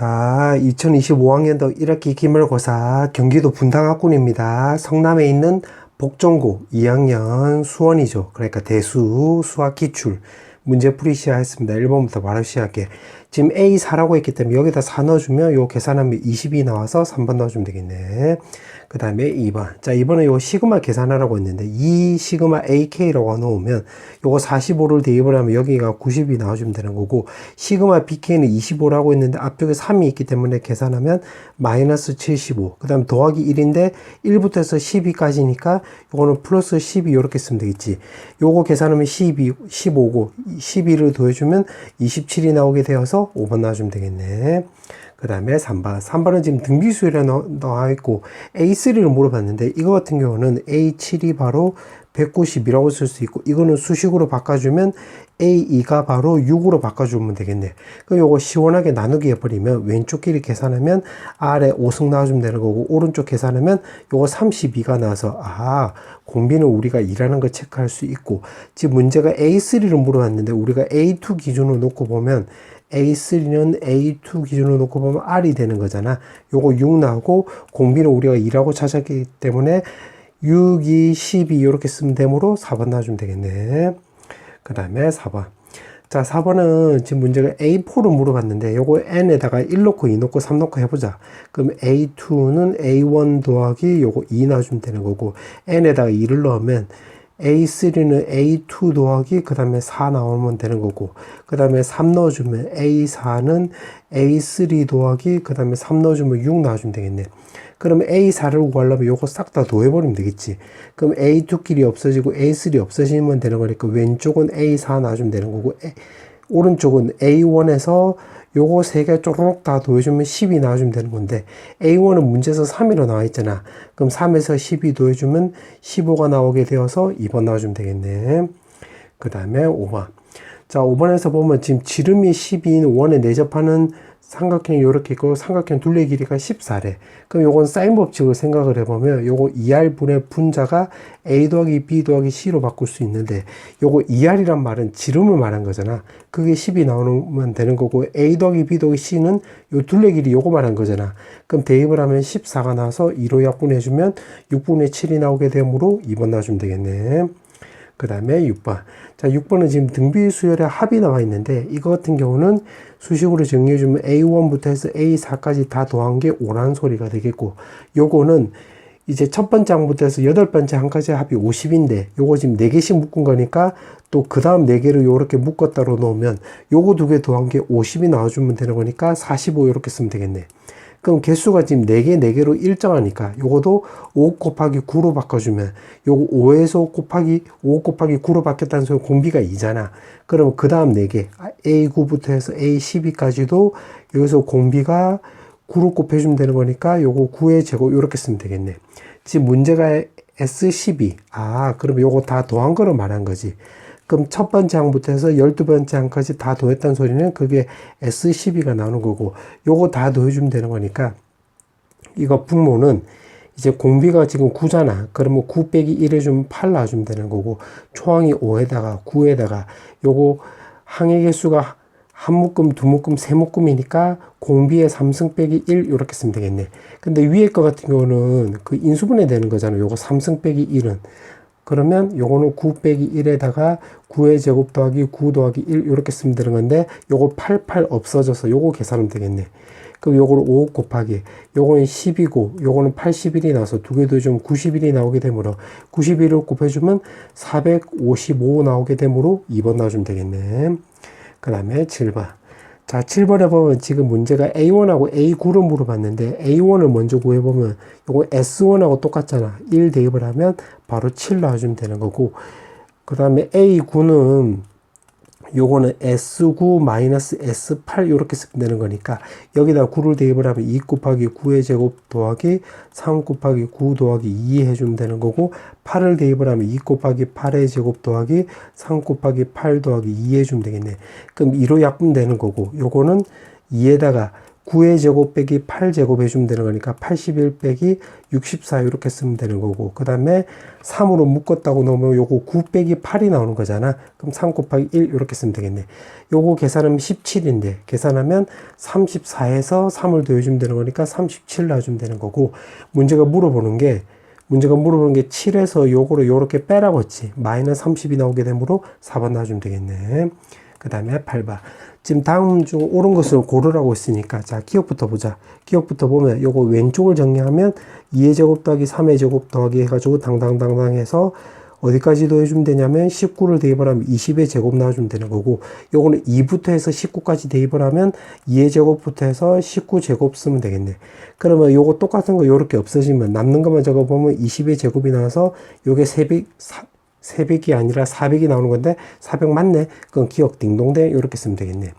자, 2025학년도 1학기 기말고사 경기도 분당학군입니다. 성남에 있는 복정고 2학년 수원이죠. 그러니까 대수, 수학 기출, 문제풀이 시작했습니다. 1번부터 바로 시작해. 지금 A4라고 했기 때문에 여기다 4 넣어주면 요 계산하면 20이 나와서 3번 넣어주면 되겠네. 그 다음에 2번. 자, 이번에 요 시그마 계산하라고 했는데, 이 시그마 AK라고 넣으면 요거 45를 대입을 하면 여기가 90이 나와주면 되는 거고, 시그마 BK는 25라고 했는데 앞쪽에 3이 있기 때문에 계산하면 마이너스 75. 그 다음 더하기 1인데 1부터 해서 12까지니까 요거는 플러스 12 이렇게 쓰면 되겠지. 요거 계산하면 12, 15고 12를 더해주면 27이 나오게 되어서 5번 나와주면 되겠네. 그 다음에 3번. 3번은 지금 등비수열에 나와 있고 A3를 물어봤는데 이거 같은 경우는 A7이 바로 190이라고 쓸 수 있고 이거는 수식으로 바꿔주면 A2가 바로 6으로 바꿔주면 되겠네. 그럼 요거 시원하게 나누기 해버리면 왼쪽 길이 계산하면 아래 5승 나와주면 되는 거고 오른쪽 계산하면 요거 32가 나와서 공비는 우리가 2라는 걸 체크할 수 있고 지금 문제가 A3를 물어봤는데 우리가 A2 기준으로 놓고 보면 A3는 A2 기준으로 놓고 보면 R이 되는 거잖아. 요거 6 나오고 공비는 우리가 2라고 찾았기 때문에 6, 2, 12 이렇게 쓰면 되므로 4번 나와주면 되겠네. 그 다음에 4번. 자, 4번은 지금 문제가 A4를 물어봤는데 요거 N에다가 1 넣고 2 넣고 3 넣고 해보자. 그럼 A2는 A1 더하기 요거 2 나와주면 되는 거고 N에다가 2를 넣으면 A3는 A2 더하기 그 다음에 4 나오면 되는 거고 그 다음에 3 넣어주면 A4는 A3 더하기 그 다음에 3 넣어주면 6 나와주면 되겠네. 그러면 A4를 구하려면 요거 싹 다 더해버리면 되겠지. 그럼 A2끼리 없어지고 A3 없어지면 되는 거니까 왼쪽은 A4 나와주면 되는 거고 오른쪽은 A1에서 요거 3개 쪼록 다 더해주면 10이 나와주면 되는 건데 A1은 문제에서 3이로 나와 있잖아. 그럼 3에서 12 더해주면 15가 나오게 되어서 2번 나와주면 되겠네. 그 다음에 5번. 자, 5번에서 보면 지금 지름이 12인 원에 내접하는 삼각형이 이렇게 있고 삼각형 둘레 길이가 14래. 그럼 요건 사인 법칙을 생각을 해보면 요거 2R분의 분자가 A 더하기 B 더하기 C로 바꿀 수 있는데 요거 2R이란 말은 지름을 말한 거잖아. 그게 10이 나오면 되는 거고 A 더하기 B 더하기 C는 요 둘레 길이 요거 말한 거잖아. 그럼 대입을 하면 14가 나와서 2로 약분해주면 6분의 7이 나오게 되므로 2번 나와주면 되겠네. 그 다음에 6번. 자, 6번은 지금 등비수열의 합이 나와 있는데 이거 같은 경우는 수식으로 정리해주면 A1부터 해서 A4까지 다 더한 게 5라는 소리가 되겠고 요거는 이제 첫 번째 항부터 해서 8번째 항까지 합이 50인데 요거 지금 4개씩 묶은 거니까 또 그 다음 4개를 요렇게 묶었다로 놓으면 요거 2개 더한 게 50이 나와주면 되는 거니까 45 이렇게 쓰면 되겠네. 그럼 개수가 지금 4개, 4개로 일정하니까 요것도 5 곱하기 9로 바꿔주면 요거 5에서 5 곱하기 9로 바뀌었다는 소리 공비가 2잖아. 그럼 그 다음 4개 A9부터 해서 A12까지도 여기서 공비가 9로 곱해주면 되는 거니까 요거 9의 제곱 이렇게 쓰면 되겠네. 지금 문제가 S12. 그럼 요거 다 더한 거를 말한 거지. 그럼 첫 번째 항부터 해서 12번째 항까지 다 더했다는 소리는 그게 S12가 나오는 거고 요거 다 더해주면 되는 거니까 이거 분모는 이제 공비가 지금 9잖아. 그러면 9 빼기 1 해주면 8 나와주면 되는 거고 초항이 5에다가 9에다가 요거 항의 개수가 한 묶음, 두 묶음, 세 묶음이니까 공비의 3승 빼기 1 이렇게 쓰면 되겠네. 근데 위에 거 같은 경우는 그 인수분해 되는 거잖아. 요거 3승 빼기 1은 그러면 요거는 9 빼기 1에다가 9의 제곱 더하기 9 더하기 1 이렇게 쓰면 되는 건데 요거 88 없어져서 요거 계산하면 되겠네. 그럼 요거를 5 곱하기 요거는 10이고 요거는 81이 나와서 두 개 더해주면 91이 나오게 되므로 91을 곱해주면 455 나오게 되므로 2번 나와주면 되겠네. 그 다음에 7번. 자, 7번에 보면 지금 문제가 A1하고 A9를 물어봤는데 A1을 먼저 구해보면 요거 S1하고 똑같잖아. 1 대입을 하면 바로 7 나와주면 되는 거고 그 다음에 A9는 요거는 S9 마이너스 S8 이렇게 쓰면 되는 거니까 여기다 9를 대입을 하면 2 곱하기 9의 제곱 더하기 3 곱하기 9 더하기 2 해주면 되는 거고 8을 대입을 하면 2 곱하기 8의 제곱 더하기 3 곱하기 8 더하기 2 해주면 되겠네. 그럼 2로 약분되는 거고 요거는 2에다가 9의 제곱 빼기 8제곱 해주면 되는 거니까 81 빼기 64 이렇게 쓰면 되는 거고, 그 다음에 3으로 묶었다고 넣으면 요거 9 빼기 8이 나오는 거잖아. 그럼 3 곱하기 1 이렇게 쓰면 되겠네. 요거 계산하면 17인데 계산하면 34에서 3을 더해주면 되는 거니까 37 놔주면 되는 거고, 문제가 물어보는 게 7에서 요거를 요렇게 빼라고 했지. 마이너스 30이 나오게 되므로 4번 놔주면 되겠네. 그 다음에 8번. 지금 다음 중 옳은 것을 고르라고 했으니까, 자, 기억부터 보자. 기억부터 보면 요거 왼쪽을 정리하면 2의 제곱 더하기 3의 제곱 더하기 해가지고 당당당당 해서 어디까지 더해주면 되냐면 19를 대입을 하면 20의 제곱 나와주면 되는 거고, 요거는 2부터 해서 19까지 대입을 하면 2의 제곱부터 해서 19제곱 쓰면 되겠네. 그러면 요거 똑같은 거 요렇게 없어지면 남는 것만 적어보면 20의 제곱이 나와서 요게 300이 아니라 400이 나오는 건데 400 맞네. 그건 기억 딩동댕 이렇게 쓰면 되겠네.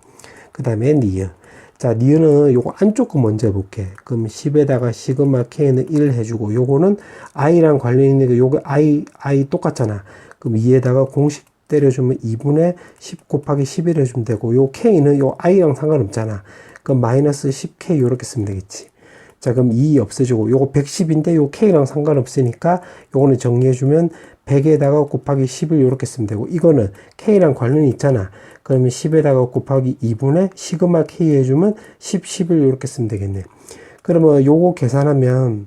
그 다음에 니은. 자, 니은은 요거 안쪽 거 먼저 해볼게. 그럼 10에다가 시그마 k는 1 해주고, 요거는 i랑 관련 있는 게 요거 i 똑같잖아. 그럼 2에다가 공식 때려주면 2분의 10 곱하기 11 해주면 되고, 요 k는 요 i랑 상관없잖아. 그럼 마이너스 10k 요렇게 쓰면 되겠지. 자, 그럼 2 없애주고, 요거 110인데 요 k랑 상관없으니까 요거는 정리해주면 100에다가 곱하기 11 이렇게 쓰면 되고, 이거는 k랑 관련이 있잖아. 그러면 10에다가 곱하기 2분의 시그마 k 해주면 10, 11 이렇게 쓰면 되겠네. 그러면 요거 계산하면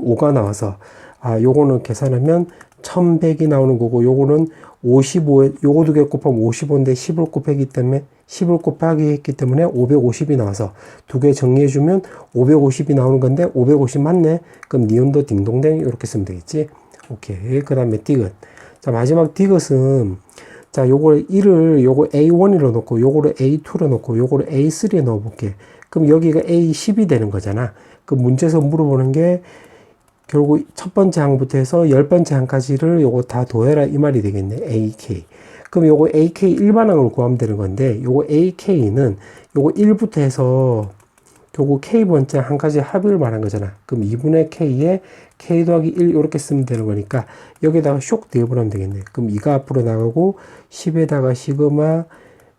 5가 나와서, 요거는 계산하면 1100이 나오는 거고, 요거는 55에, 요거 두 개 곱하면 55인데 10을 곱하기 때문에 10을 곱하기 했기 때문에 550이 나와서 두 개 정리해주면 550이 나오는 건데 550 맞네. 그럼 니은도 딩동댕 이렇게 쓰면 되겠지. 오케이. 그 다음에 디귿. 자, 마지막 디귿은, 자, 요걸 1을 요거 A1으로 놓고 요거를 A2로 놓고 요거를 A3에 넣어 볼게. 그럼 여기가 A10이 되는 거잖아. 그 문제에서 물어보는 게 결국 첫 번째 항부터 해서 10번째 항까지를 요거 다 더해라 이 말이 되겠네. AK. 그럼 요거 AK 일반항을 구하면 되는 건데, 요거 AK는 요거 1부터 해서 요거 K번째 항까지 합을 말한 거잖아. 그럼 2분의 K에 K 더하기 1 이렇게 쓰면 되는 거니까 여기다가 쇽 대입을 하면 되겠네. 그럼 2가 앞으로 나가고 10에다가 시그마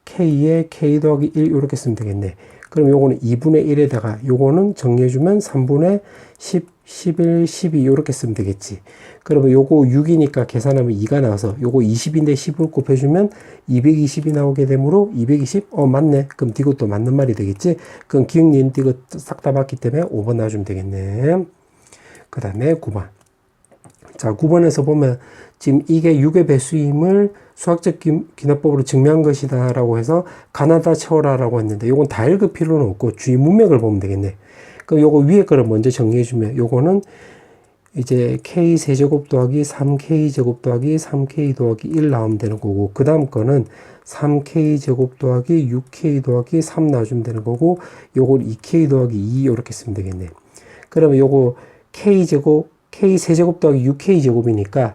K에 K 더하기 1 이렇게 쓰면 되겠네. 그럼 요거는 2분의 1에다가 요거는 정리해주면 3분의 10, 11, 12 이렇게 쓰면 되겠지. 그러면 요거 6이니까 계산하면 2가 나와서 요거 20인데 10을 곱해주면 220이 나오게 되므로 220? 맞네. 그럼 디귿도 맞는 말이 되겠지. 그럼 기억, 니은, 디귿 싹 다 맞기 때문에 5번 놔주면 되겠네. 그 다음에 9번. 자, 9번에서 보면 지금 이게 6의 배수임을 수학적 기납법으로 증명한 것이다 라고 해서 가나다 채워라 라고 했는데, 요건 다 읽을 필요는 없고 주의 문맥을 보면 되겠네. 그럼 요거 위에 거를 먼저 정리해주면 요거는 이제 k 세제곱 더하기 3k 제곱 더하기 3k 더하기 1 나오면 되는 거고, 그 다음 거는 3k 제곱 더하기 6k 더하기 3 나와주면 되는 거고, 요걸 2k 더하기 2 이렇게 쓰면 되겠네. 그러면 요거 k 세제곱 더하기 6k 제곱이니까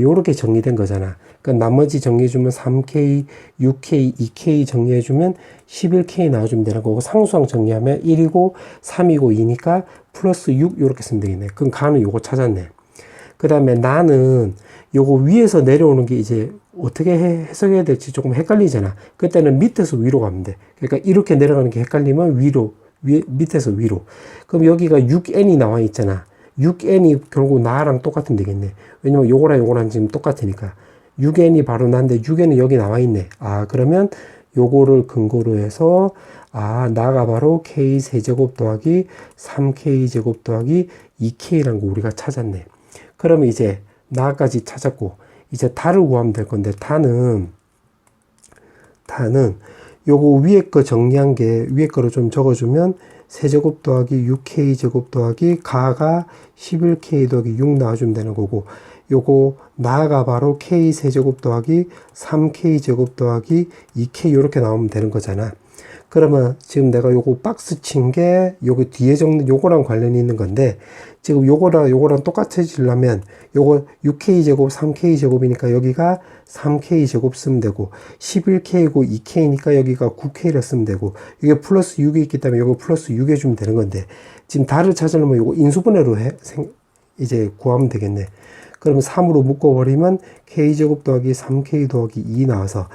요렇게 정리된 거잖아. 그러니까 나머지 정리해주면 3k, 6k, 2k 정리해주면 11k 나와주면 되는 거고, 상수항 정리하면 1이고 3이고 2니까 플러스 6 이렇게 쓰면 되겠네. 그럼 가는 요거 찾았네. 그 다음에 나는 요거 위에서 내려오는 게 이제 어떻게 해석해야 될지 조금 헷갈리잖아. 그때는 밑에서 위로 가면 돼. 그러니까 이렇게 내려가는 게 헷갈리면 밑에서 위로. 그럼 여기가 6n이 나와 있잖아. 6n이 결국 나랑 똑같으면 되겠네. 왜냐면 요거랑 지금 똑같으니까. 6n이 바로 나인데 6n은 여기 나와 있네. 그러면 요거를 근거로 해서 나가 바로 k 세제곱 더하기 3k 제곱 더하기 2k라는 거 우리가 찾았네. 그러면 이제 나까지 찾았고, 이제 다를 구하면 될 건데, 다는 요거 위에 거 정리한 게 위에 거를 좀 적어주면 세제곱 더하기 6k 제곱 더하기 가가 11k 더하기 6 나와주면 되는 거고, 요거 나가 바로 k 세제곱 더하기 3k 제곱 더하기 2k 이렇게 나오면 되는 거잖아. 그러면 지금 내가 요거 박스 친 게 요거 뒤에 적는 요거랑 관련이 있는 건데, 지금 요거랑 똑같아지려면 요거 6k 제곱 3k 제곱이니까 여기가 3k 제곱 쓰면 되고, 11k고 2k니까 여기가 9k를 쓰면 되고, 이게 플러스 6이 있기 때문에 요거 플러스 6 해주면 되는 건데, 지금 다를 찾으려면 요거 인수분해로 이제 구하면 되겠네. 그러면 3으로 묶어버리면 k제곱 더하기 3k 더하기 2 나와서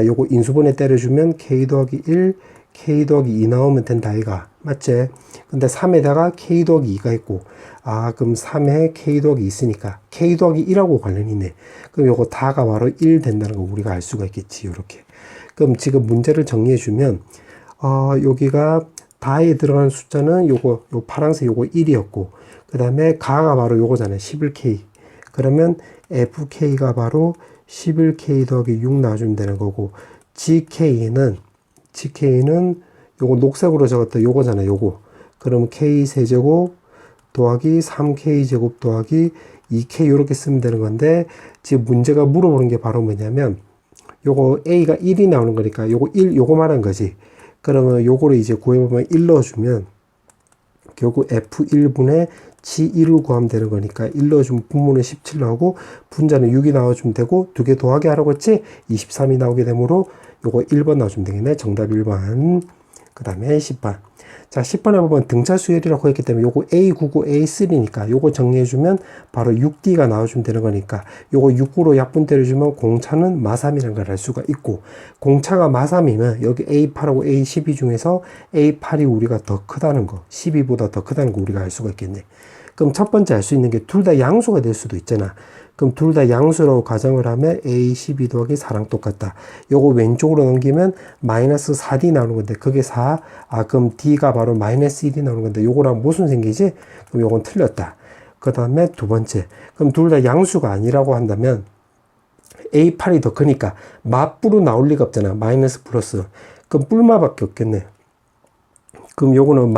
요거 인수분해 때려주면 k 더하기 1, k 더하기 2 나오면 된다 이가 맞지? 근데 3에다가 k 더하기 2가 있고 그럼 3에 k 더하기 2 있으니까 k 더하기 1하고 관련이 있네. 그럼 요거 다가 바로 1 된다는 거 우리가 알 수가 있겠지. 요렇게. 그럼 지금 문제를 정리해 주면 여기가 다에 들어가는 숫자는 요거 요 파란색 요거 1이었고 그 다음에 가가 바로 요거잖아요. 11k. 그러면 fk가 바로 11k 더하기 6 나와주면 되는 거고 gk는 요거 녹색으로 적었다 요거잖아요. 요거. 그럼 k 세제곱 더하기 3k 제곱 더하기 2k 요렇게 쓰면 되는 건데 지금 문제가 물어보는 게 바로 뭐냐면 요거 a가 1이 나오는 거니까 요거 1 요거 말한 거지. 그러면 요거를 이제 구해보면 1 넣어주면 결국 f1분의 g1을 구하면 되는 거니까 1 넣어주면 분모는 17 나오고 분자는 6이 나와주면 되고 두 개 더하기 하라고 했지 23이 나오게 되므로 요거 1번 나와주면 되겠네. 정답 1번. 그 다음에 10번. 자, 10번에 보면 등차 수열이라고 했기 때문에 요거 A99, A3니까 요거 정리해주면 바로 6D가 나와주면 되는 거니까 요거 6구로 약분 때려주면 공차는 마3이라는 걸 알 수가 있고 공차가 마3이면 여기 A8하고 A12 중에서 A8이 우리가 더 크다는 거 12보다 더 크다는 거 우리가 알 수가 있겠네. 그럼 첫 번째 알 수 있는 게 둘 다 양수가 될 수도 있잖아. 그럼 둘 다 양수라고 가정을 하면 A12 더하기 4랑 똑같다. 요거 왼쪽으로 넘기면 마이너스 4D 나오는 건데 그게 4. 그럼 D가 바로 마이너스 1이 나오는 건데 요거랑 무슨 생기지? 그럼 요건 틀렸다. 그 다음에 두 번째. 그럼 둘 다 양수가 아니라고 한다면 A8이 더 크니까 맞부로 나올 리가 없잖아. 마이너스 플러스. 그럼 뿔마밖에 없겠네. 그럼 요거는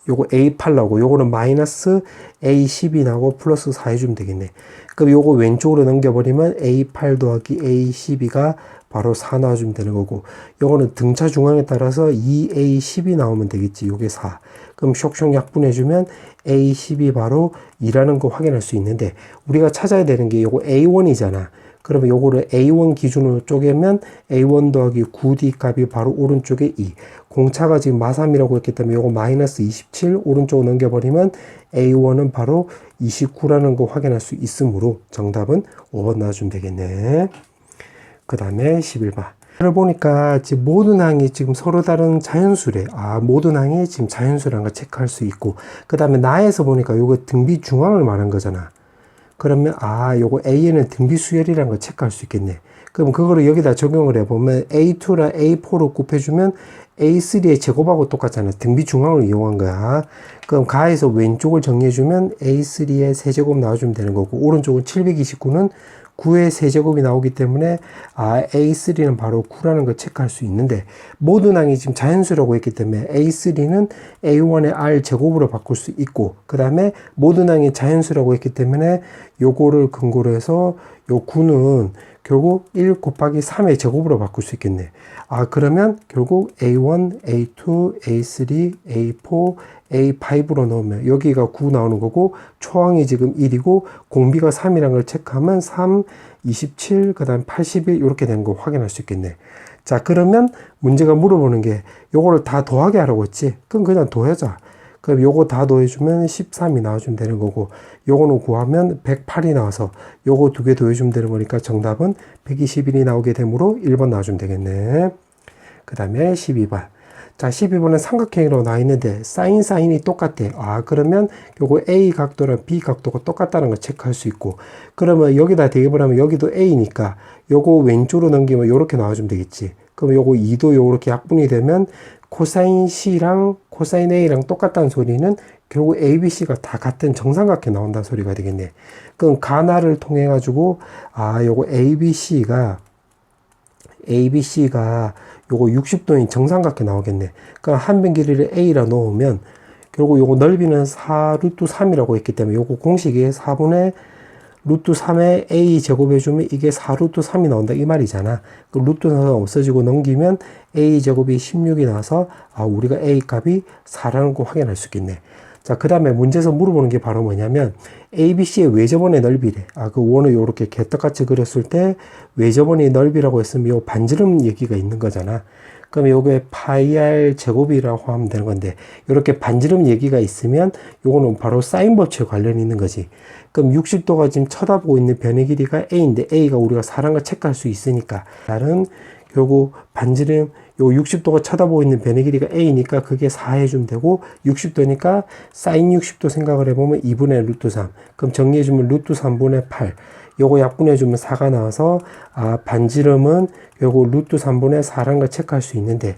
요거 A8 나오고 요거는 마이너스 A12 나오고 플러스 4 해주면 되겠네. 그럼 요거 왼쪽으로 넘겨버리면 A8 더하기 A12가 바로 4 나와주면 되는 거고 요거는 등차 중앙에 따라서 2A12 나오면 되겠지. 요게 4. 그럼 쇽쇽 약분해주면 A12 바로 2라는 거 확인할 수 있는데 우리가 찾아야 되는 게 요거 A1이잖아. 그러면 요거를 A1 기준으로 쪼개면 A1 더하기 9D 값이 바로 오른쪽에 2. 공차가 지금 마3이라고 했기 때문에 요거 마이너스 27 오른쪽으로 넘겨버리면 A1은 바로 29라는 거 확인할 수 있으므로 정답은 5번 나와주면 되겠네. 그 다음에 11번. 를 보니까 지금 모든 항이 지금 서로 다른 자연수래. 모든 항이 지금 자연수라는 걸 체크할 수 있고 그 다음에 나에서 보니까 요거 등비 중앙을 말한 거잖아. 그러면 요거 A에는 등비 수열이라는 걸 체크할 수 있겠네. 그럼 그거를 여기다 적용을 해보면 A2랑 A4로 곱해주면 A3의 제곱하고 똑같잖아. 등비 중앙을 이용한 거야. 그럼 가에서 왼쪽을 정리해주면 A3의 세제곱 나와주면 되는 거고 오른쪽은 729는 9의 세제곱이 나오기 때문에 A3는 바로 9라는 걸 체크할 수 있는데 모든 항이 지금 자연수라고 했기 때문에 A3는 A1의 R 제곱으로 바꿀 수 있고 그 다음에 모든 항이 자연수라고 했기 때문에 요거를 근거로 해서 요 9는 결국 1 곱하기 3의 제곱으로 바꿀 수 있겠네. 그러면 결국 A1, A2, A3, A4, A5로 넣으면 여기가 9 나오는 거고 초항이 지금 1이고 공비가 3이라는 걸 체크하면 3, 27, 그 다음 81 이렇게 되는 거 확인할 수 있겠네. 자, 그러면 문제가 물어보는 게 요거를 다 더하게 하라고 했지. 그럼 그냥 더하자. 그럼 요거 다 더해주면 13이 나와주면 되는 거고 요거는 구하면 108이 나와서 요거 두 개 더해주면 되는 거니까 정답은 121이 나오게 되므로 1번 나와주면 되겠네. 그 다음에 12번. 자, 12번은 삼각형으로 나와 있는데 사인이 똑같아. 그러면 요거 A 각도랑 B 각도가 똑같다는 걸 체크할 수 있고 그러면 여기다 대입을 하면 여기도 A니까 요거 왼쪽으로 넘기면 요렇게 나와주면 되겠지. 그럼 요거 2도 요렇게 약분이 되면 코사인 C랑 코사인 A랑 똑같다는 소리는 결국 ABC가 다 같은 정삼각형 나온다는 소리가 되겠네. 그럼 가나를 통해 가지고 요거 ABC가 요거 60도인 정삼각형 나오겠네. 그럼 한 변 길이를 A라 놓으면 결국 요거 넓이는 4 루트 3이라고 했기 때문에 요거 공식이 4분의 루트 3에 A 제곱해주면 이게 4 루트 3이 나온다 이 말이잖아. 그 루트 4가 없어지고 넘기면 A 제곱이 16이 나와서 우리가 A 값이 4라는 거 확인할 수 있겠네. 자, 그 다음에 문제에서 물어보는 게 바로 뭐냐면 ABC의 외접원의 넓이래. 그 원을 이렇게 개떡같이 그렸을 때 외접원의 넓이라고 했으면 요 반지름 얘기가 있는 거잖아. 그럼 요게 파이 R 제곱이라고 하면 되는 건데 이렇게 반지름 얘기가 있으면 요거는 바로 사인 법칙에 관련이 있는 거지. 그럼 60도가 지금 쳐다보고 있는 변의 길이가 A인데 A가 우리가 4라는 걸 체크할 수 있으니까 나는 결국 반지름 요 60도가 쳐다보고 있는 변의 길이가 a니까 그게 4 해주면 되고 60도니까 사인 60도 생각을 해보면 2분의 루트 3. 그럼 정리해주면 루트 3분의 8. 요거 약분해주면 4가 나와서 반지름은 요거 루트 3분의 4라는 걸 체크할 수 있는데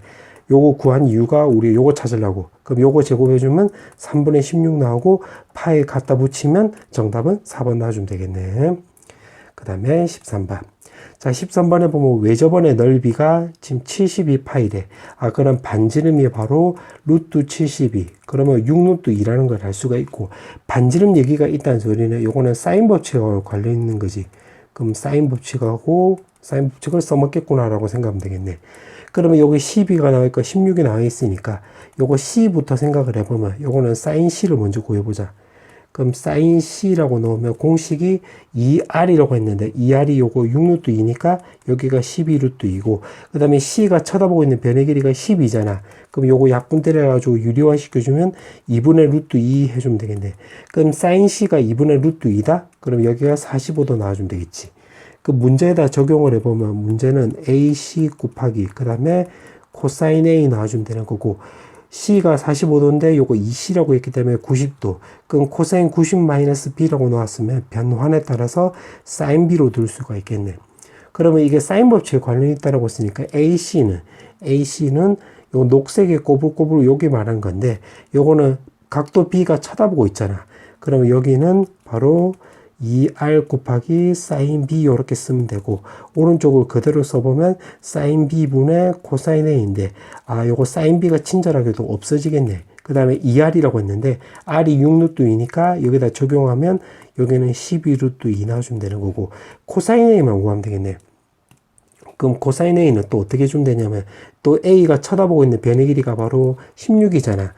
요거 구한 이유가 우리 요거 찾으려고. 그럼 요거 제곱해주면 3분의 16 나오고 파에 갖다 붙이면 정답은 4번 나와주면 되겠네. 그 다음에 13번. 자, 13번에 보면 외접원의 넓이가 지금 72파이래. 그럼 반지름이 바로 루트 72. 그러면 6루트 2라는 걸 알 수가 있고, 반지름 얘기가 있다는 소리는 요거는 사인 법칙하고 관련 있는 거지. 그럼 사인 법칙하고, 사인 법칙을 써먹겠구나라고 생각하면 되겠네. 그러면 여기 12가 나와 있고 16이 나와 있으니까 요거 C부터 생각을 해보면 요거는 사인 C를 먼저 구해보자. 그럼 사인 C라고 넣으면 공식이 2R이라고 했는데 2R이 요거 6루트 2니까 여기가 12루트 2고 그 다음에 C가 쳐다보고 있는 변의 길이가 10이잖아. 그럼 요거 약분 때려가지고 유리화 시켜주면 2분의 루트 2 해주면 되겠네. 그럼 사인 C가 2분의 루트 2다? 그럼 여기가 45도 나와주면 되겠지. 그 문제에다 적용을 해보면 문제는 AC 곱하기 그 다음에 코사인 A 나와주면 되는 거고 C가 45도인데 요거 2C라고 했기 때문에 90도. 그럼 코사인 90-B라고 나왔으면 변환에 따라서 사인 B로 둘 수가 있겠네. 그러면 이게 사인 법칙에 관련이 있다라고 했으니까 AC는 요 녹색의 꼬불꼬불 요게 말한 건데 요거는 각도 B가 쳐다보고 있잖아. 그러면 여기는 바로 2R 곱하기 사인 B 이렇게 쓰면 되고 오른쪽을 그대로 써보면 사인 B분의 코사인 A인데 요거 사인 B가 친절하게도 없어지겠네. 그 다음에 2R이라고 했는데 R이 6루트 2니까 여기다 적용하면 여기는 12루트 2 나와주면 되는 거고 코사인 A만 구하면 되겠네. 그럼 코사인 A는 또 어떻게 주면 되냐면 또 A가 쳐다보고 있는 변의 길이가 바로 16이잖아.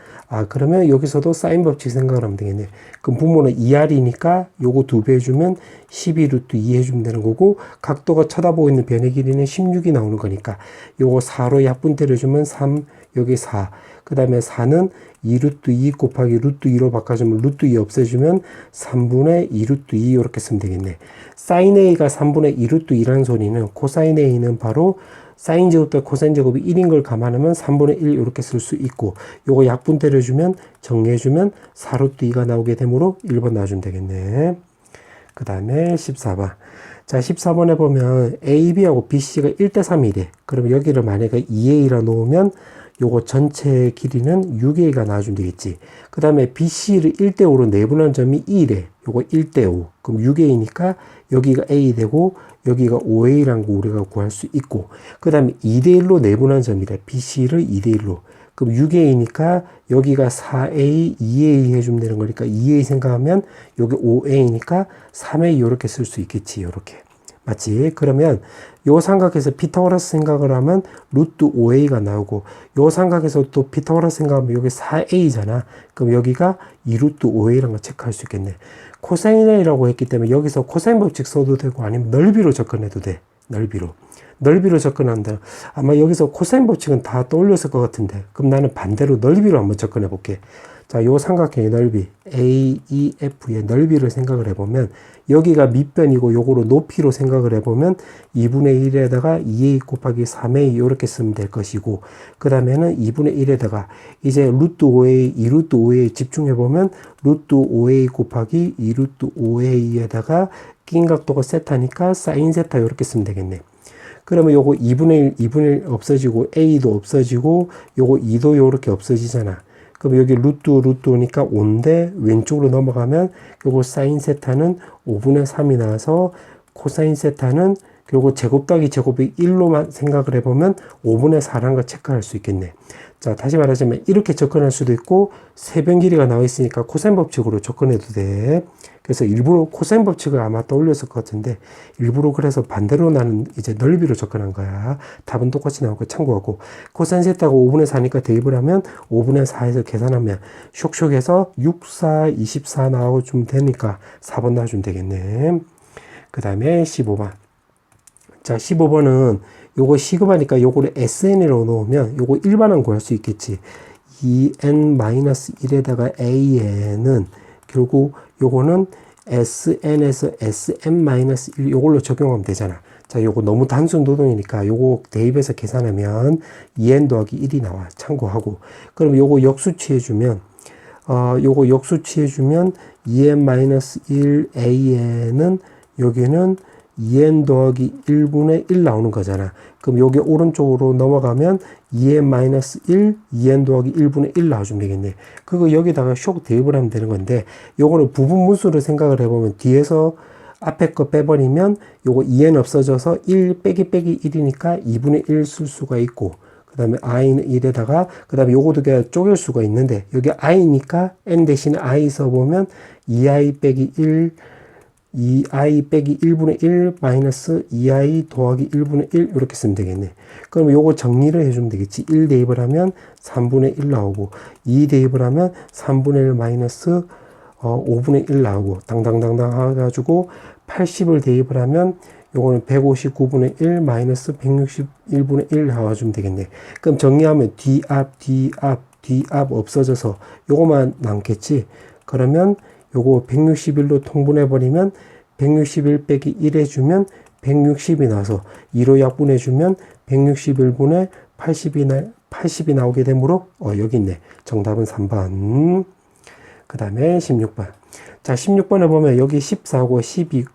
그러면 여기서도 사인 법칙 생각을 하면 되겠네. 그럼 분모는 2R이니까 요거 2배 해주면 12루트 2 해주면 되는 거고 각도가 쳐다보고 있는 변의 길이는 16이 나오는 거니까 요거 4로 약분 때려주면 3, 여기 4. 그 다음에 4는 2루트 2 곱하기 루트 2로 바꿔주면 루트 2 없애주면 3분의 2루트 2 이렇게 쓰면 되겠네. 사인 A가 3분의 2루트 2라는 소리는 코사인 A는 바로 사인 제곱 대 코사인 제곱이 1인 걸 감안하면 3분의 1 이렇게 쓸 수 있고 요거 약분 때려주면 정리해주면 4루트 2가 나오게 되므로 1번 나와주면 되겠네. 그 다음에 14번. 자, 14번에 보면 AB하고 BC가 1대3이래. 그러면 여기를 만약에 2A라 놓으면 요거 전체 길이는 6A가 나와주면 되겠지. 그 다음에 BC를 1대5로 내분한 점이 2래. 요거 1대5. 그럼 6A니까 여기가 A 되고 여기가 5A라는 거 우리가 구할 수 있고 그 다음에 2대1로 내분한 점이래. BC를 2대1로. 그럼 6A니까 여기가 4A, 2A 해주면 되는 거니까 2A 생각하면 여기 5A니까 3A 이렇게 쓸 수 있겠지. 이렇게. 맞지? 그러면 요 삼각에서 피타고라스 생각을 하면 루트 5A가 나오고 요 삼각에서 또 피타고라스 생각하면 여기 4A잖아. 그럼 여기가 2루트 5A라는 걸 체크할 수 있겠네. 코사인 A라고 했기 때문에 여기서 코사인 법칙 써도 되고 아니면 넓이로 접근해도 돼. 넓이로 접근한다. 아마 여기서 코사인 법칙은 다 떠올렸을 것 같은데 그럼 나는 반대로 넓이로 한번 접근해 볼게. 자, 요 삼각형의 넓이 AEF의 넓이를 생각을 해보면 여기가 밑변이고 요거로 높이로 생각을 해보면 2분의 1에다가 2A 곱하기 3A 이렇게 쓰면 될 것이고 그 다음에는 2분의 1에다가 이제 루트 5A, 2루트 5A 집중해보면 루트 5A 곱하기 2루트 5A에다가 낀 각도가 세타니까 사인 세타 이렇게 쓰면 되겠네. 그러면 요거 2분의 1 없어지고 A도 없어지고 요거 2도 요렇게 없어지잖아. 그럼 여기 루트니까 5인데 왼쪽으로 넘어가면 요거 사인 세타는 5분의 3이 나와서 코사인 세타는 그리고 제곱 더하기 제곱이 1로만 생각을 해보면 5분의 4라는 걸 체크할 수 있겠네. 자, 다시 말하자면 이렇게 접근할 수도 있고 세변 길이가 나와 있으니까 코사인 법칙으로 접근해도 돼. 그래서 일부러 코사인 법칙을 아마 떠올렸을 것 같은데 일부러 그래서 반대로 나는 이제 넓이로 접근한 거야. 답은 똑같이 나올 거 참고하고 코사인 세타가 5분의 4니까 대입을 하면 5분의 4에서 계산하면 쇽쇽해서 6, 4, 24 나와주면 되니까 4번 나와주면 되겠네. 그 다음에 15번. 자, 15번은 요거 시급하니까 요거를 SN으로 놓으면 요거 일반항 구할 수 있겠지. 2n-1에다가 AN은 결국 요거는 SN에서 SM-1 요걸로 적용하면 되잖아. 자, 요거 너무 단순 노동이니까 요거 대입해서 계산하면 2n 더하기 1이 나와. 참고하고. 그럼 요거 역수치해주면, 요거 역수치해주면 2n-1an은 여기는 2n 더하기 1분의 1 나오는 거잖아. 그럼 여기 오른쪽으로 넘어가면 2n-1, 2n 더하기 1분의 1 나와주면 되겠네. 그거 여기다가 쇽 대입을 하면 되는 건데, 요거는 부분문수를 생각을 해보면 뒤에서 앞에 거 빼버리면 요거 2n 없어져서 1 빼기 1이니까 2분의 1 쓸 수가 있고, 그 다음에 i는 1에다가, 그 다음에 요거 두 개 쪼갤 수가 있는데, 여기 i니까 n 대신에 i 써보면 2i 빼기 1, 2i 빼기 1분의 1 마이너스 2i 더하기 1분의 1 이렇게 쓰면 되겠네. 그럼 요거 정리를 해주면 되겠지. 1 대입을 하면 3분의 1 나오고, 2 대입을 하면 3분의 1 마이너스 5분의 1 나오고, 당당당당 해가지고 80을 대입을 하면 요거는 159분의 1 마이너스 161분의 1 나와주면 되겠네. 그럼 정리하면 뒤앞 없어져서 요거만 남겠지. 그러면 요거 161로 통분해버리면 161 빼기 1 해주면 160이 나와서 2로 약분해주면 161분의 80이 나오게 되므로 여기 있네. 정답은 3번. 그 다음에 16번. 자, 16번에 보면 여기 14고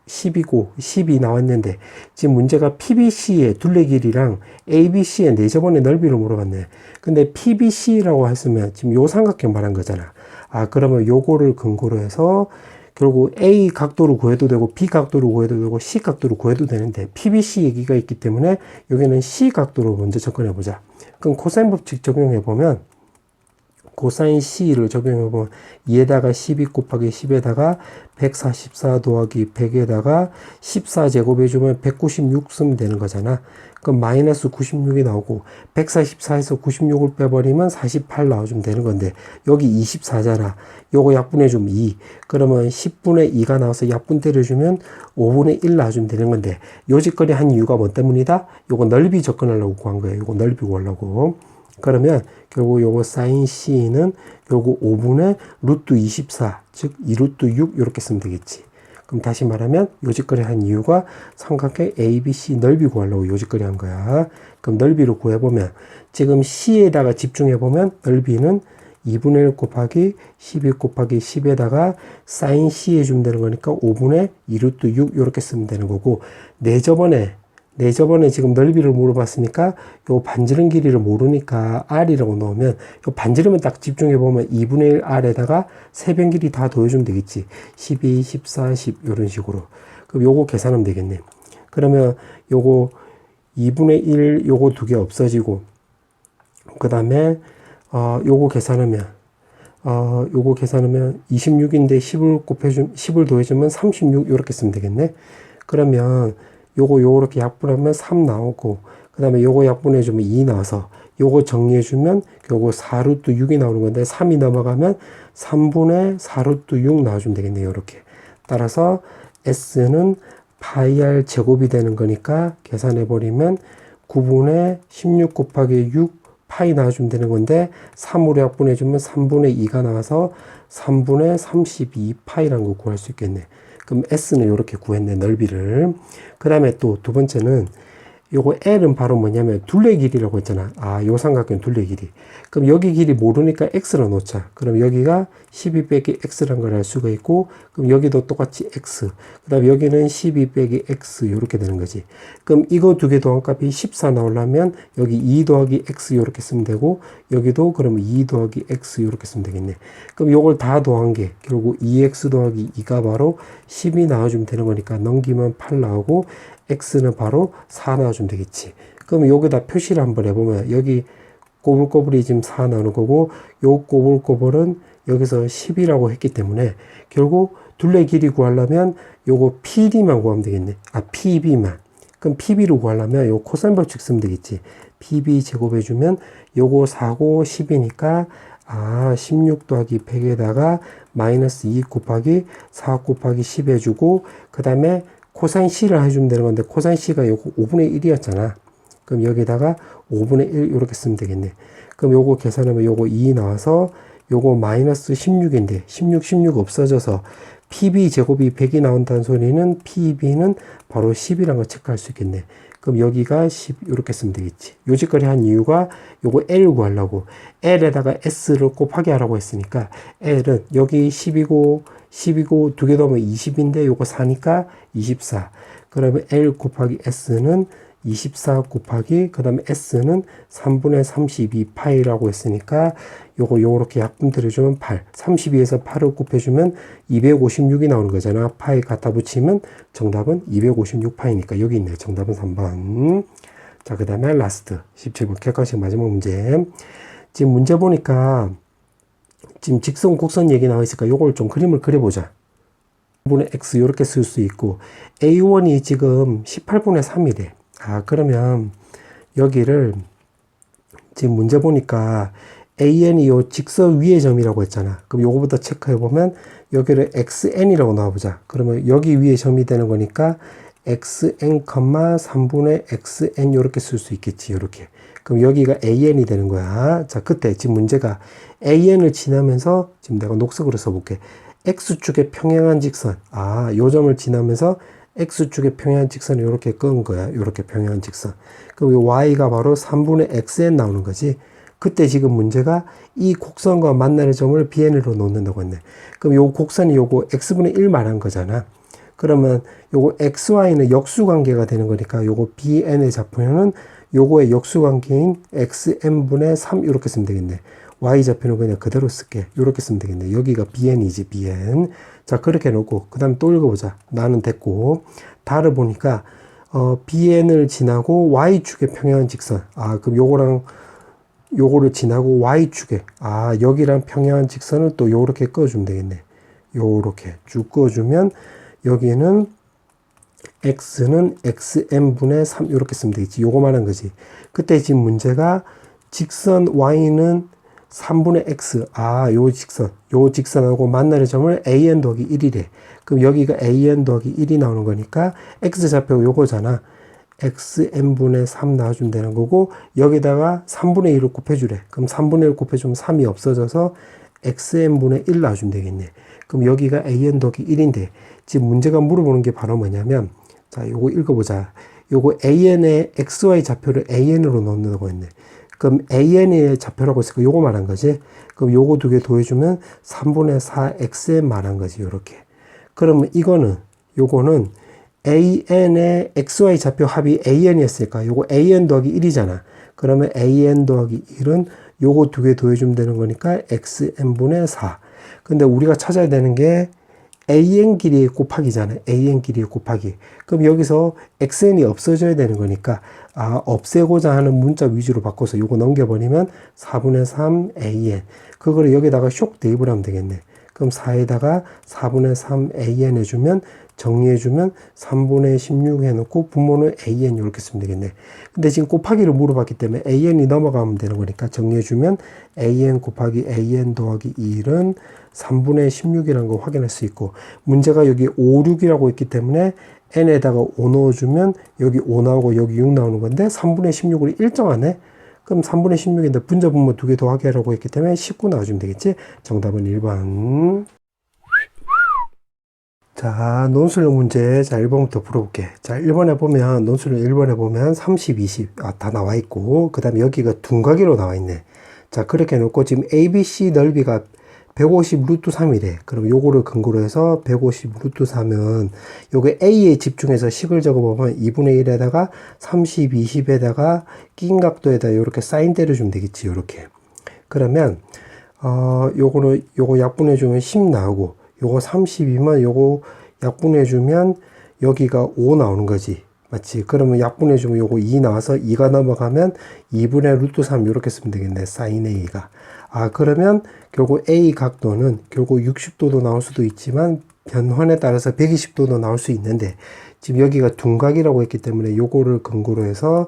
10이고 10이 나왔는데 지금 문제가 PBC의 둘레 길이랑 ABC의 내접원의 넓이를 물어봤네. 근데 PBC라고 했으면 지금 요 삼각형 말한 거잖아. 그러면 요거를 근거로 해서 결국 A 각도를 구해도 되고 B 각도를 구해도 되고 C 각도를 구해도 되는데 PBC 얘기가 있기 때문에 여기는 C 각도로 먼저 접근해 보자. 그럼 코사인 법칙 적용해 보면 코사인 C를 적용해보면 2에다가 12 곱하기 10에다가 144 더하기 100에다가 14 제곱해주면 196 쓰면 되는 거잖아. 그럼 마이너스 96이 나오고 144에서 96을 빼버리면 48 나와주면 되는 건데 여기 24잖아. 요거 약분해주면 2. 그러면 10분의 2가 나와서 약분 때려주면 5분의 1 나와주면 되는 건데 요 짓거리 한 이유가 뭐 때문이다? 요거 넓이 접근하려고 구한 거예요. 요거 넓이 구하려고. 그러면 결국 요거 사인 C는 요거 5분의 루트 24, 즉 2루트 6 이렇게 쓰면 되겠지. 그럼 다시 말하면 요짓거리 한 이유가 삼각형 ABC 넓이 구하려고 요짓거리 한 거야. 그럼 넓이를 구해보면 지금 C에다가 집중해보면 넓이는 2분의 1 곱하기 12 곱하기 10에다가 사인 C 해주면 되는 거니까 5분의 2루트 6 이렇게 쓰면 되는 거고 저번에 지금 넓이를 물어봤으니까 요 반지름 길이를 모르니까 R이라고 넣으면 요 반지름은 딱 집중해보면 2분의 1 R에다가 세변 길이 다 더해주면 되겠지. 12, 14, 10 이런 식으로. 그럼 요거 계산하면 되겠네. 그러면 요거 2분의 1 요거 두 개 없어지고 그 다음에 요거 계산하면 26인데 10을 더해주면 36 이렇게 쓰면 되겠네. 그러면 요렇게 약분하면 3 나오고, 그 다음에 요거 약분해주면 2 나와서, 요거 정리해주면, 요거 4루트 6이 나오는 건데, 3이 넘어가면 3분의 4루트 6 나와주면 되겠네요. 요렇게. 따라서 S는 파이 R 제곱이 되는 거니까, 계산해버리면 9분의 16 곱하기 6 파이 나와주면 되는 건데, 3으로 약분해주면 3분의 2가 나와서 3분의 32 파이라는 거 구할 수 있겠네. 그럼 S는 이렇게 구했네, 넓이를. 그 다음에 또 두 번째는 요거 L은 바로 뭐냐면 둘레 길이라고 했잖아. 요 삼각형 둘레 길이. 그럼 여기 길이 모르니까 X로 놓자. 그럼 여기가 12 빼기 X란 걸 알 수가 있고, 그럼 여기도 똑같이 X. 그 다음에 여기는 12 빼기 X 이렇게 되는 거지. 그럼 이거 두 개 더한값이 14 나오려면 여기 2 더하기 X 이렇게 쓰면 되고, 여기도 그러면 2 더하기 X 이렇게 쓰면 되겠네. 그럼 요걸 다 더한 게 결국 2X 더하기 2가 바로 10이 나와주면 되는 거니까 넘기면 8 나오고, X는 바로 4 나와주면 되겠지. 그럼 여기다 표시를 한번 해보면 여기 꼬불꼬불이 지금 4 나오는 거고, 요 꼬불꼬불은 여기서 10이라고 했기 때문에 결국 둘레 길이 구하려면 요거 PD만 구하면 되겠네. PB만. 그럼 PB를 구하려면 요 코사인 법칙 쓰면 되겠지. PB 제곱해주면 요거 4고 10이니까 16 더하기 100에다가 마이너스 2 곱하기 4 곱하기 10 해주고, 그 다음에 코사인 C를 해주면 되는 건데, 코사인 C가 요거 5분의 1이었잖아. 그럼 여기다가 5분의 1 이렇게 쓰면 되겠네. 그럼 요거 계산하면 요거 2 나와서 요거 마이너스 16인데 16 없어져서 PB 제곱이 100이 나온다는 소리는 PB는 바로 10이라는 걸 체크할 수 있겠네. 그럼 여기가 10 이렇게 쓰면 되겠지. 요지거리 한 이유가 요거 L 구하려고 L에다가 S를 곱하기 하라고 했으니까 L은 여기 10이고 10이고 두 개 더하면 20인데 요거 4니까 24. 그러면 L 곱하기 S는 24 곱하기 그 다음에 S는 3분의 32 파이라고 했으니까 요렇게 약분들여주면 8. 32에서 8을 곱해주면 256이 나오는 거잖아. 파이 갖다 붙이면 정답은 256 파이니까 여기 있네. 정답은 3번. 자, 그 다음에 라스트 17번 객관식 마지막 문제. 지금 문제 보니까 지금 직선 곡선 얘기 나와 있으니까 요걸 좀 그림을 그려보자. 3분의 x 이렇게 쓸 수 있고 A1이 지금 18분의 3이래. 그러면 여기를 지금 문제 보니까 AN이 요 직선 위의 점이라고 했잖아. 그럼 요거부터 체크해 보면 여기를 XN이라고 나와보자. 그러면 여기 위에 점이 되는 거니까 XN, 3분의 XN 요렇게 쓸 수 있겠지. 요렇게. 그럼 여기가 AN이 되는 거야. 자, 그때 지금 문제가 AN을 지나면서 지금 내가 녹색으로 써볼게. X축의 평행한 직선. 요 점을 지나면서 X축의 평행한 직선을 이렇게 끄은 거야. 이렇게 평행한 직선. 그럼 이 Y가 바로 3분의 XN 나오는 거지. 그때 지금 문제가 이 곡선과 만나는 점을 BN으로 놓는다고 했네. 그럼 요 곡선이 요거 X분의 1 말한 거잖아. 그러면 요거 XY는 역수관계가 되는 거니까 요거 BN의 좌표는 요거의 역수관계인 XN분의 3 이렇게 쓰면 되겠네. Y좌표는 그냥 그대로 쓸게. 이렇게 쓰면 되겠네. 여기가 BN이지, BN. 자, 그렇게 놓고, 그 다음에 또 읽어보자. 나는 됐고, 다를 보니까, BN을 지나고 Y축의 평행한 직선. 그럼 요거랑 요거를 지나고 Y축에, 여기랑 평행한 직선을 또 요렇게 그어주면 되겠네. 요렇게 쭉 그어주면, 여기는 X는 XN분의 3, 요렇게 쓰면 되겠지. 요거 말한 거지. 그때 지금 문제가 직선 Y는 3분의 x, 요 직선하고 만나는 점을 an 더하기 1이래. 그럼 여기가 an 더하기 1이 나오는 거니까 x좌표가 요거잖아. xn분의 3 나와주면 되는 거고 여기다가 3분의 1을 곱해주래. 그럼 3분의 1 곱해주면 3이 없어져서 xn분의 1 나와주면 되겠네. 그럼 여기가 an 더하기 1인데 지금 문제가 물어보는 게 바로 뭐냐면 자, 요거 읽어보자. 요거 an의 xy 좌표를 an으로 넣는다고 했네. 그럼 AN의 좌표라고 했으니까 요거 말한 거지. 그럼 요거 두 개 더해주면 3분의 4XN 말한 거지. 요렇게. 그러면 요거는 AN의 XY 좌표 합이 AN이었으니까 요거 AN 더하기 1이잖아. 그러면 AN 더하기 1은 요거 두 개 더해주면 되는 거니까 XN분의 4. 근데 우리가 찾아야 되는 게 AN 길이의 곱하기잖아요. AN 길이의 곱하기. 그럼 여기서 XN이 없어져야 되는 거니까 없애고자 하는 문자 위주로 바꿔서 요거 넘겨버리면 4분의 3 AN. 그거를 여기다가 쇽 대입을 하면 되겠네. 그럼 4에다가 4분의 3 AN 해주면 정리해주면 3분의 16 해놓고 분모는 AN 이렇게 쓰면 되겠네. 근데 지금 곱하기를 물어봤기 때문에 AN이 넘어가면 되는 거니까 정리해주면 AN 곱하기 AN 더하기 1은 3분의 16이라는 거 확인할 수 있고 문제가 여기 5, 6이라고 있기 때문에 n에다가 5 넣어주면 여기 5 나오고 여기 6 나오는 건데 3분의 16을 일정하네. 그럼 3분의 16인데 분자 분모 두 개 더하기 하라고 했기 때문에 19 나와주면 되겠지. 정답은 1번. 자, 논술형 문제. 자, 1번부터 풀어볼게. 자, 1번에 보면, 논술형 1번에 보면 30, 20, 다 나와 있고, 그 다음에 여기가 둔각이로 나와 있네. 자, 그렇게 놓고 지금 ABC 넓이가 150 루트 3이래. 그럼 요거를 근거로 해서 150 루트 3은 요거 A에 집중해서 식을 적어보면 2분의 1에다가 30, 20에다가 낀 각도에다 요렇게 사인 때려주면 되겠지. 요렇게. 그러면, 요거 약분해주면 10 나오고, 요거 30이면 요거 약분해주면 여기가 5 나오는 거지. 맞지? 그러면 약분해주면 요거 2 나와서 2가 넘어가면 2분의 루트 3 이렇게 쓰면 되겠네. 사인 A가. 그러면 결국 A 각도는 결국 60도도 나올 수도 있지만 변환에 따라서 120도도 나올 수 있는데 지금 여기가 둔각이라고 했기 때문에 요거를 근거로 해서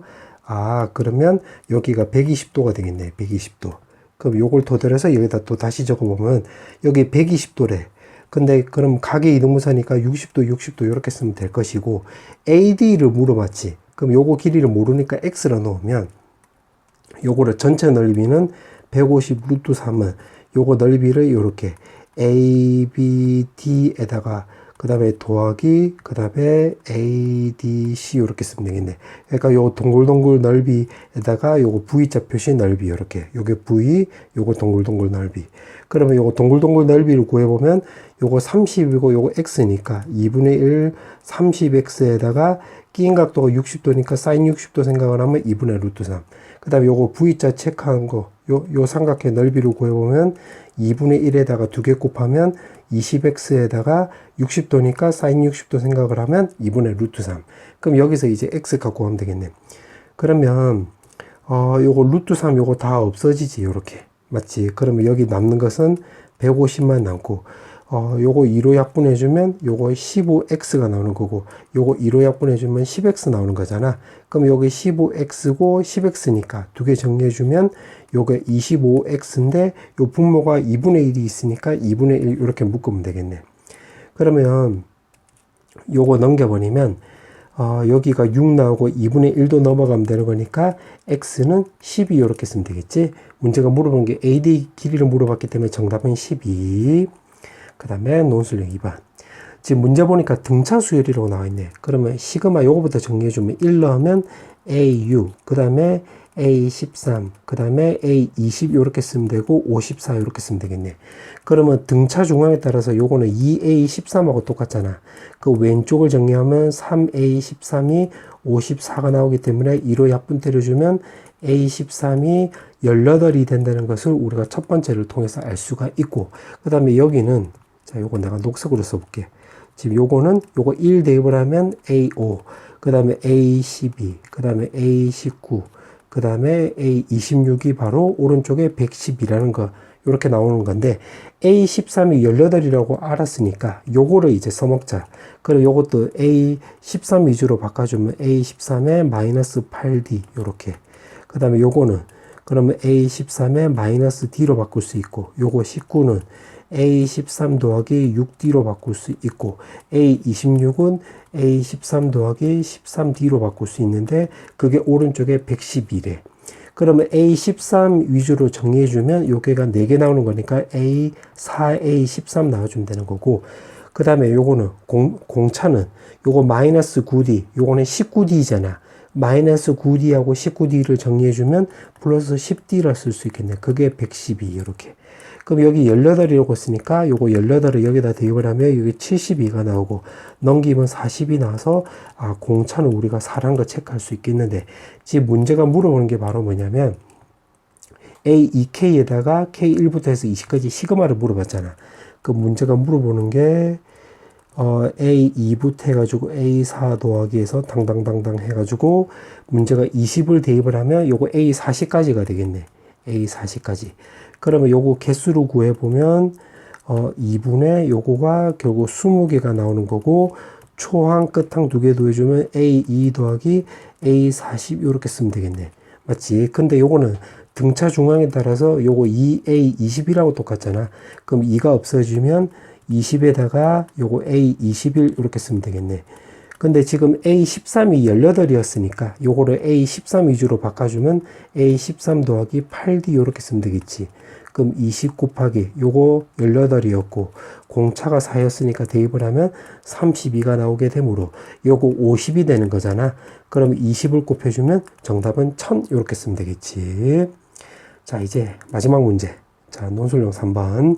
그러면 여기가 120도가 되겠네. 120도. 그럼 요걸 토대로해서 여기다 또 다시 적어보면 여기 120도래. 근데 그럼 각의 이등분사니까 60도, 60도 이렇게 쓰면 될 것이고 AD를 물어봤지. 그럼 요거 길이를 모르니까 X로 넣으면 요거를 전체 넓이는 150 루트 3은 요거 넓이를 이렇게 A, B, D에다가 그 다음에 더하기, 그 다음에 A, D, C 이렇게 쓰면 되겠네. 그러니까 요 동글동글 넓이에다가 요거 V자 표시 넓이 이렇게. 요게 V, 요거 동글동글 넓이. 그러면 요거 동글동글 넓이를 구해보면 요거 30이고 요거 X니까 2분의 1 30X에다가 끼인 각도가 60도니까 사인 60도 생각을 하면 2분의 루트 3. 그 다음에 요거 V자 체크한 거, 요 삼각형 넓이를 구해보면 2분의 1에다가 2개 곱하면 20x에다가 60도니까 사인 60도 생각을 하면 2분의 루트 3. 그럼 여기서 이제 x 갖고 가면 되겠네. 그러면 요거 루트 3 요거 다 없어지지 요렇게. 맞지? 그러면 여기 남는 것은 150만 남고 요거 2로 약분해주면 요거 15x가 나오는 거고 요거 2로 약분해주면 10x 나오는 거잖아. 그럼 여기 15x고 10x니까 두 개 정리해주면 요게 25x인데 요 분모가 2분의 1이 있으니까 2분의 1 이렇게 묶으면 되겠네. 그러면 요거 넘겨버리면 여기가 6 나오고 2분의 1도 넘어가면 되는 거니까 x는 12 이렇게 쓰면 되겠지. 문제가 물어본 게 AD 길이를 물어봤기 때문에 정답은 12. 그 다음에 논술형 2번. 지금 문제 보니까 등차 수열이라고 나와 있네. 그러면 시그마 요거부터 정리해주면 1 넣으면 AU, 그 다음에 A13, 그 다음에 A20 이렇게 쓰면 되고 54 이렇게 쓰면 되겠네. 그러면 등차 중앙에 따라서 요거는 2A13하고 똑같잖아. 그 왼쪽을 정리하면 3A13이 54가 나오기 때문에 2로 약분 때려주면 A13이 18이 된다는 것을 우리가 첫 번째를 통해서 알 수가 있고, 그 다음에 여기는 자, 요거 내가 녹색으로 써볼게. 지금 요거는 요거 1 대입을 하면 A5, 그 다음에 A12, 그 다음에 A19, 그 다음에 A26이 바로 오른쪽에 110이라는 거, 요렇게 나오는 건데, A13이 18이라고 알았으니까 요거를 이제 써먹자. 그리고 요것도 A13 위주로 바꿔주면 A13에 마이너스 8D, 요렇게. 그 다음에 요거는, 그러면 A13에 마이너스 D로 바꿀 수 있고, 요거 19는 A13 더하기 6D로 바꿀 수 있고, A26은 A13 더하기 13D로 바꿀 수 있는데, 그게 오른쪽에 110이래. 그러면 A13 위주로 정리해주면 요게가 4개 나오는 거니까 A4, A13 나와주면 되는 거고, 그 다음에 요거는 공차는 요거 마이너스 9D, 요거는 19D잖아. 마이너스 9D하고 19D를 정리해주면 플러스 10D라 쓸 수 있겠네. 그게 112 이렇게. 그럼 여기 18이라고 쓰니까 요거 18을 여기다 대입을 하면 여기 72가 나오고 넘기면 40이 나와서 공차는 우리가 4라는 거 체크할 수 있겠는데, 지금 문제가 물어보는 게 바로 뭐냐면 A2K에다가 K1부터 해서 20까지 시그마를 물어봤잖아. 그 문제가 물어보는 게 A2부터 해가지고 A4 더하기해서 당당당당 해가지고 문제가 20을 대입을 하면 요거 A40까지가 되겠네. A40까지. 그러면 요거 개수로 구해보면 2분의 요거가 결국 20개가 나오는 거고, 초항 끝항 2개 더해주면 A2 더하기 A40 요렇게 쓰면 되겠네. 맞지? 근데 요거는 등차 중앙에 따라서 요거 2A20이라고 똑같잖아. 그럼 2가 없어지면 20에다가 요거 A21 이렇게 쓰면 되겠네. 근데 지금 A13이 18이었으니까 요거를 A13 위주로 바꿔주면 A13 더하기 8D 이렇게 쓰면 되겠지. 그럼 20 곱하기 요거 18이었고 공차가 4였으니까 대입을 하면 32가 나오게 되므로 요거 50이 되는 거잖아. 그럼 20을 곱해주면 정답은 1000 이렇게 쓰면 되겠지. 자, 이제 마지막 문제. 자, 논술형 3번.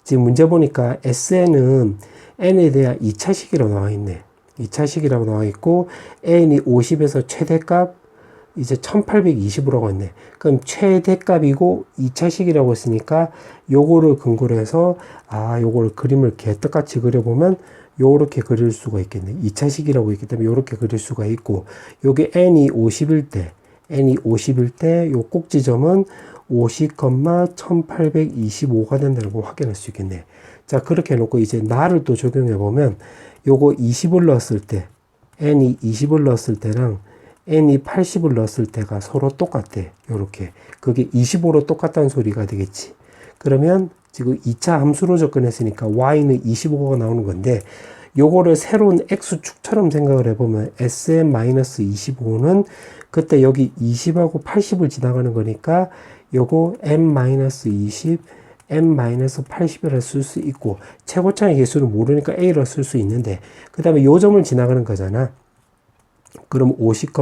지금 문제 보니까 SN은 N에 대한 2차식이라고 나와 있네. 2차식이라고 나와 있고 N이 50에서 최대값 이제 1820으로 했네. 그럼 최대값이고 2차식이라고 했으니까 요거를 근거로 해서 요거를 그림을 개떡같이 그려보면 요렇게 그릴 수가 있겠네. 2차식이라고 있기 때문에 요렇게 그릴 수가 있고, 요게 N이 50일 때 요 꼭지점은 50,1825가 된다는 걸 확인할 수 있겠네. 자, 그렇게 해놓고 이제 나를 또 적용해보면 요거 20을 넣었을 때, N이 20을 넣었을 때랑 N이 80을 넣었을 때가 서로 똑같대. 요렇게. 그게 25로 똑같다는 소리가 되겠지. 그러면 지금 2차 함수로 접근했으니까 Y는 25가 나오는 건데, 요거를 새로운 X축처럼 생각을 해보면 SM-25는 그때 여기 20하고 80을 지나가는 거니까 요거 M-20, m-80이라 쓸 수 있고, 최고차의 개수를 모르니까 a로 쓸 수 있는데, 그 다음에 요 점을 지나가는 거잖아. 그럼 50,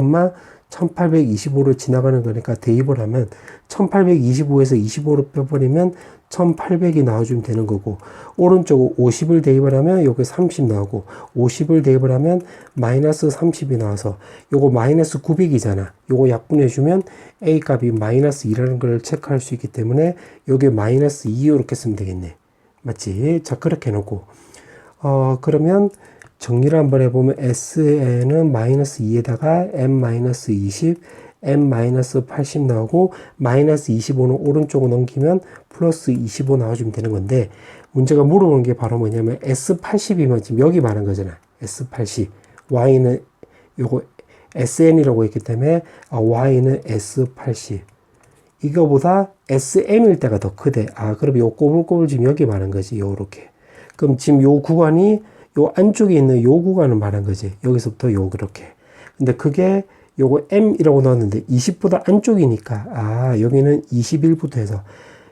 1825로 지나가는 거니까 대입을 하면 1825에서 25로 빼버리면 1800이 나와주면 되는 거고, 오른쪽 50을 대입을 하면 요게 30 나오고, 50을 대입을 하면 마이너스 30이 나와서 요거 마이너스 900이잖아. 요거 약분해주면 A 값이 마이너스 2라는 걸 체크할 수 있기 때문에 요게 마이너스 2 이렇게 쓰면 되겠네. 맞지? 자, 그렇게 해놓고 그러면 정리를 한번 해보면 S에는 마이너스 2에다가 M-20, M-80 나오고 마이너스 25는 오른쪽으로 넘기면 플러스 25 나와주면 되는 건데, 문제가 물어보는 게 바로 뭐냐면 S80이면 지금 여기 말한 거잖아. S80. Y는 요거 SN이라고 했기 때문에 Y는 S80. 이거보다 SM일 때가 더 크대. 그럼 요 꼬불꼬불 지금 여기 말한 거지. 요렇게. 그럼 지금 요 구간이 요 안쪽에 있는 요 구간을 말한 거지. 여기서부터 요 그렇게. 근데 그게 요거 M이라고 넣었는데 20보다 안쪽이니까 여기는 21부터 해서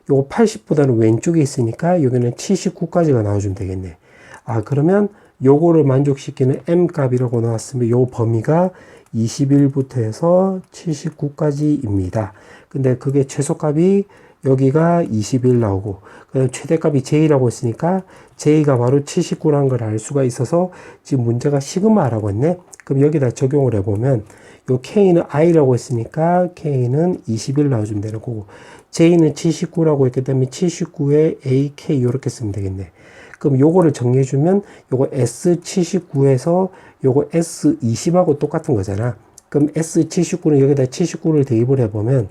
요거 80보다는 왼쪽에 있으니까 여기는 79까지가 나와주면 되겠네. 그러면 요거를 만족시키는 M 값이라고 나왔으면 요 범위가 21부터 해서 79까지입니다. 근데 그게 최소값이 여기가 21 나오고, 그다음 최대값이 J라고 했으니까 J가 바로 79라는 걸 알 수가 있어서 지금 문제가 시그마라고 했네. 그럼 여기다 적용을 해보면 요 K는 I라고 했으니까 K는 21 나와주면 되는 거고, J는 79라고 했기 때문에 79에 AK 이렇게 쓰면 되겠네. 그럼 요거를 정리해주면 요거 S79에서 요거 S20하고 똑같은 거잖아. 그럼 S79는 여기다 79를 대입을 해보면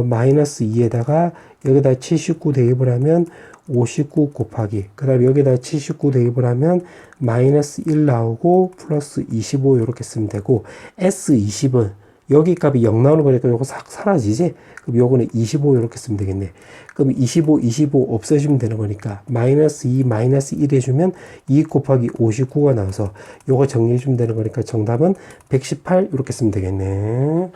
마이너스 2에다가 여기다 79 대입을 하면 59 곱하기, 그 다음에 여기다 79 대입을 하면 마이너스 1 나오고 플러스 25 이렇게 쓰면 되고, S20은 여기 값이 0 나오는 거니까 요거 싹 사라지지? 그럼 요거는 25 이렇게 쓰면 되겠네. 그럼 25, 25 없애주면 되는 거니까 마이너스 2, 마이너스 1 해주면 2 곱하기 59가 나와서 요거 정리해주면 되는 거니까 정답은 118 이렇게 쓰면 되겠네.